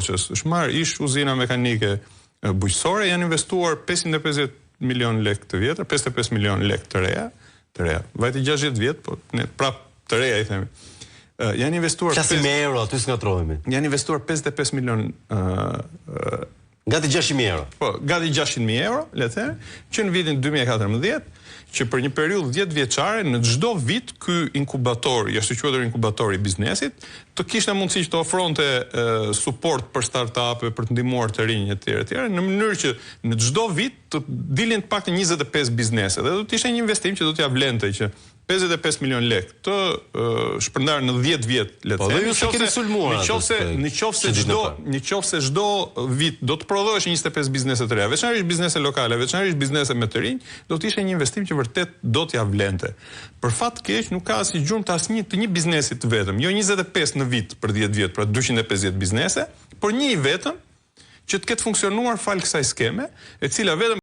është marrë ish uzina mekanike bujqësore, janë investuar 550 milion lek të vjetër, 55 milion lek të reja. Vajti 60 vjet, po ne prap të reja i themi. Janë investuar Flasim me euro, aty s'ngatrohemi. Janë investuar 55 milion gati 600.000 euro. Po, gati 600.000 euro, le të themi, që në vitin 2014, që për një periudhë 10 vjeçare në çdo vit ky inkubator, jashtë quajtur inkubator i biznesit, të kishte mundësi që të ofronte suport për startupe, për të ndihmuar të rinj etj. Në mënyrë që në çdo vit të dilin të paktën 25 biznese dhe do të ishte një investim që do t'ia vlente që 55 milion lek të shpërndarë në 10 vjet, le të themi. Nëse çdo vit do të prodhohesh 25 biznese të reja, veçanërisht biznese lokale, veçanërisht biznese me të rinj, do të ishte një investim që vërtet do t'ia vlente. Për fat keq nuk ka asnjë gjurmë të asnjë të një biznesi të vetëm, jo 25 në vit për 10 vjet, pra 250 biznese, por një i vetëm që të ketë funksionuar fal kësaj skeme, e cila vetëm